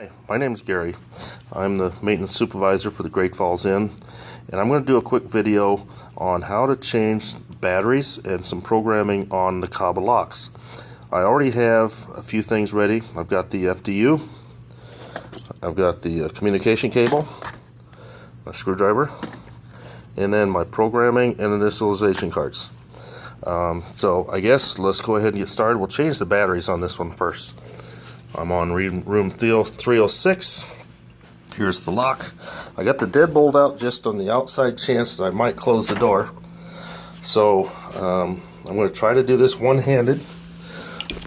Hi, my name is Gary. I'm the maintenance supervisor for the Great Falls Inn, and I'm going to do a quick video on how to change batteries and some programming on the Kaba locks. I already have a few things ready. I've got the FDU, I've got the communication cable, my screwdriver, and then my programming and initialization cards. So I guess let's go ahead and get started. We'll change the batteries on this one first. I'm on room 306. Here's the lock. I got the deadbolt out just on the outside chance that I might close the door. So I'm going to try to do this one-handed,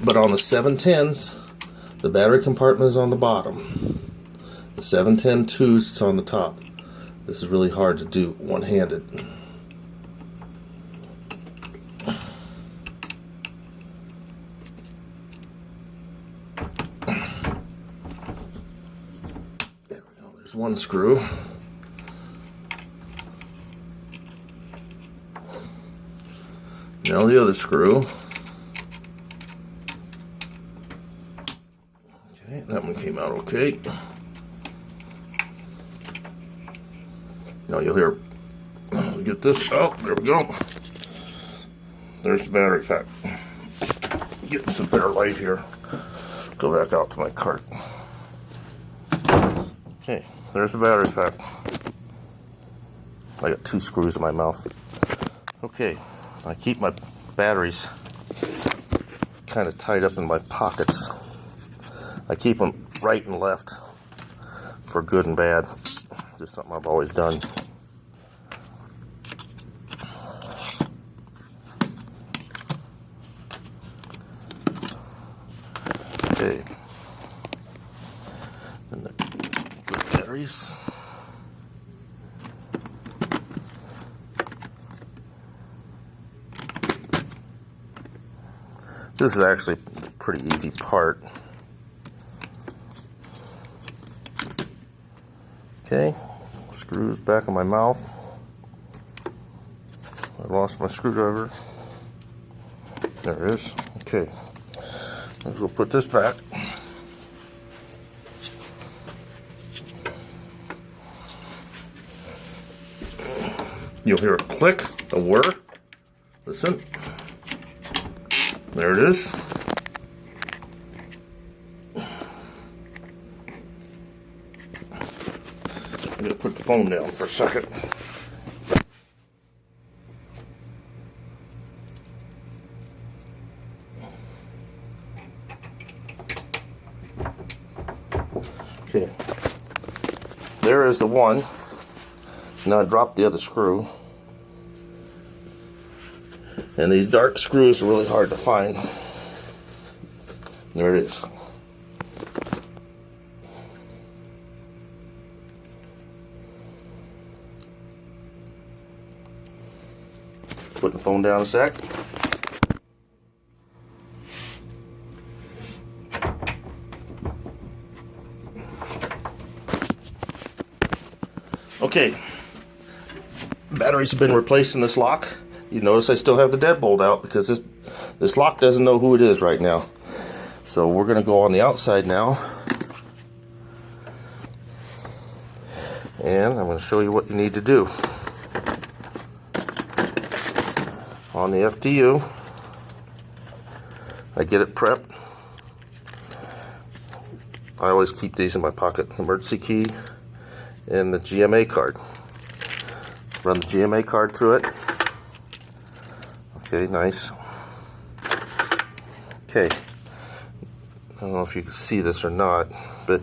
but on the 710s, the battery compartment is on the bottom. The 710-2s, it's on the top. This is really hard to do one-handed. One screw. Now the other screw. Okay, that one came out okay. Now you'll hear, get this, oh, there we go. There's the battery pack. Getting some better light here. Go back out to my cart. Okay. There's the battery pack. I got two screws in my mouth. Okay, I keep my batteries kind of tied up in my pockets. I keep them right and left for good and bad. Just something I've always done. Okay. And the batteries. This is actually a pretty easy part. Okay, screws back in my mouth. I lost my screwdriver. There it is. Okay, let's go put this back. You'll hear a click, a whir. Listen. There it is. I'm going to put the phone down for a second. Okay. There is the one. Now I dropped the other screw. And these dark screws are really hard to find. There it is. Put the phone down a sec. Okay. Batteries have been replaced in this lock. You notice I still have the deadbolt out because this lock doesn't know who it is right now. So we're going to go on the outside now. And I'm going to show you what you need to do. On the FDU, I get it prepped. I always keep these in my pocket. Emergency key and the GMA card. Run the GMA card through it. Okay, nice. Okay, I don't know if you can see this or not, but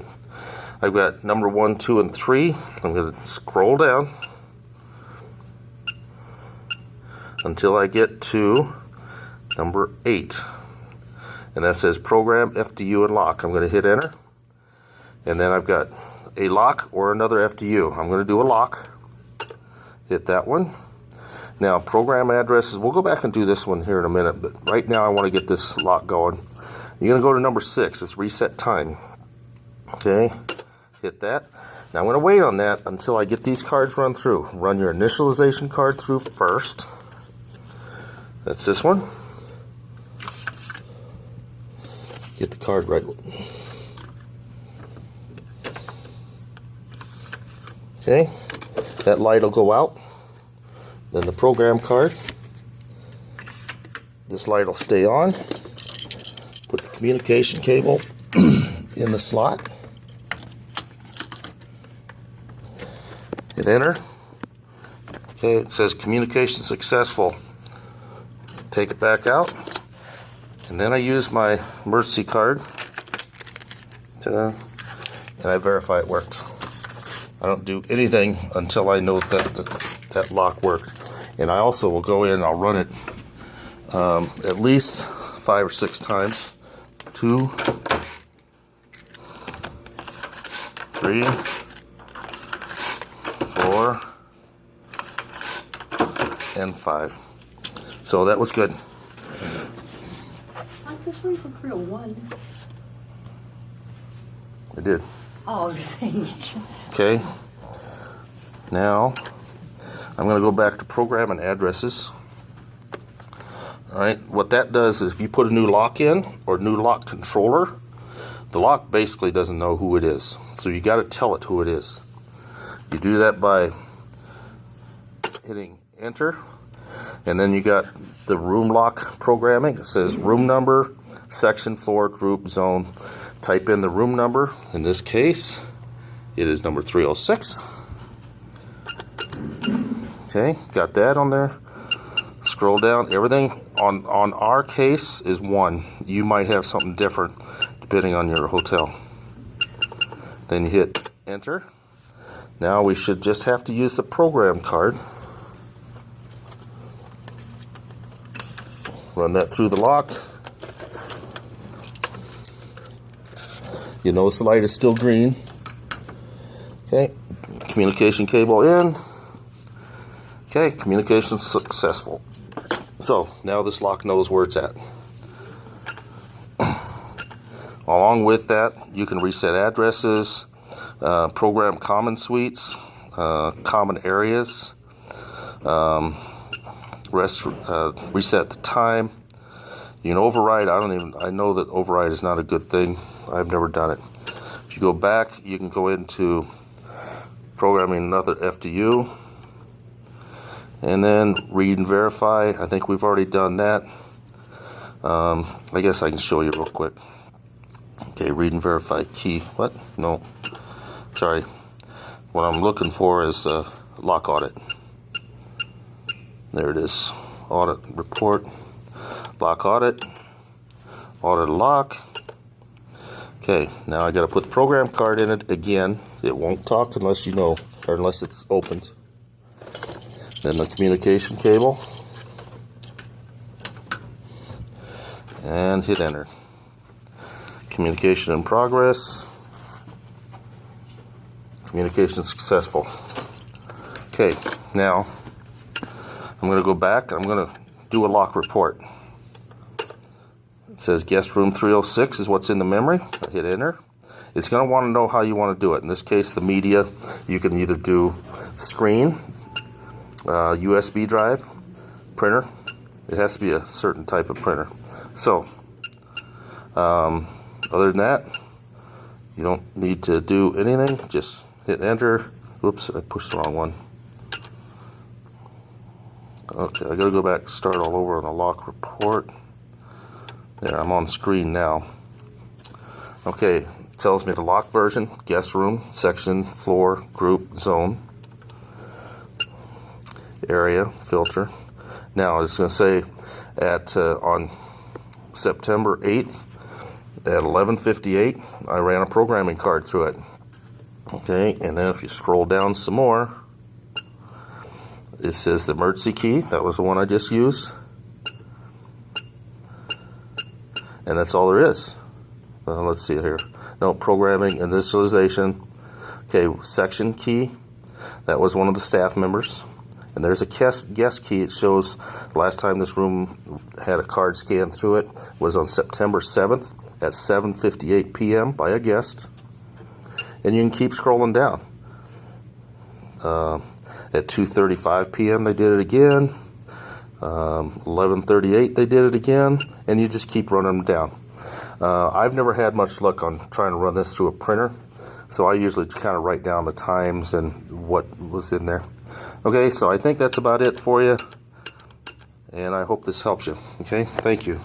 I've got number 1, 2, and 3. I'm going to scroll down until I get to number 8, and that says Program, FDU, and Lock. I'm going to hit Enter, and then I've got a lock or another FDU. I'm going to do a lock. Hit that one. Now, program addresses, we'll go back and do this one here in a minute, but right now I want to get this lock going. You're going to go to number 6, it's reset time. Okay, hit that. Now I'm going to wait on that until I get these cards run through. Run your initialization card through first. That's this one. Get the card right. Okay, that light will go out. Then the program card. This light will stay on. Put the communication cable in the slot. Hit enter. Okay, it says communication successful. Take it back out. And then I use my emergency card and I verify it worked. I don't do anything until I know that lock worked. And I also will go in and I'll run it at least 5 or 6 times. 2, 3, 4, and 5. So that was good. This one's a real one. I did. Oh, Sage. Okay. Now, I'm going to go back to program and addresses. Alright, what that does is if you put a new lock in or new lock controller, the lock basically doesn't know who it is. So you got to tell it who it is. You do that by hitting enter, and then you got the room lock programming. It says room number, section, floor, group, zone. Type in the room number. In this case, it is number 306. Okay, got that on there. Scroll down. Everything on our case is 1. You might have something different depending on your hotel. Then you hit enter. Now we should just have to use the program card. Run that through the lock. You notice the light is still green. Okay, communication cable in. Okay, communication successful. So now this lock knows where it's at. Along with that, you can reset addresses, program common suites, common areas, reset the time. You can override. I know that override is not a good thing. I've never done it. If you go back, you can go into programming another FDU, and then read and verify. I think we've already done that. I guess I can show you real quick. Okay, read and verify key. What? No. Sorry. What I'm looking for is lock audit. There it is. Audit report. Lock audit. Audit lock. Okay, now I got to put the program card in it again. It won't talk unless you know, or unless it's opened. Then the communication cable. And hit enter. Communication in progress. Communication successful. Okay, now I'm going to go back. I'm going to do a lock report. It says guest room 306 is what's in the memory. I hit enter. It's going to want to know how you want to do it. In this case, the media, you can either do screen, USB drive, printer. It has to be a certain type of printer. So, other than that, you don't need to do anything. Just hit enter. Oops, I pushed the wrong one. Okay, I gotta go back and start all over on the lock report. There, I'm on screen now. Okay, it tells me the lock version, guest room, section, floor, group, zone, area, filter. Now it's gonna say at on September 8th at 11:58, I ran a programming card through it. Okay, and then if you scroll down some more, it says the emergency key. That was the one I just used. And that's all there is. Let's see here. No, programming, initialization. Okay, section key. That was one of the staff members. And there's a guest key. It shows the last time this room had a card scanned through it was on September 7th at 7:58 p.m. by a guest. And you can keep scrolling down. At 2:35 p.m. they did it again. 11:38 they did it again, and you just keep running them down. I've never had much luck on trying to run this through a printer, so I usually kind of write down the times and what was in there. Okay, so I think that's about it for you, and I hope this helps you. Okay, thank you.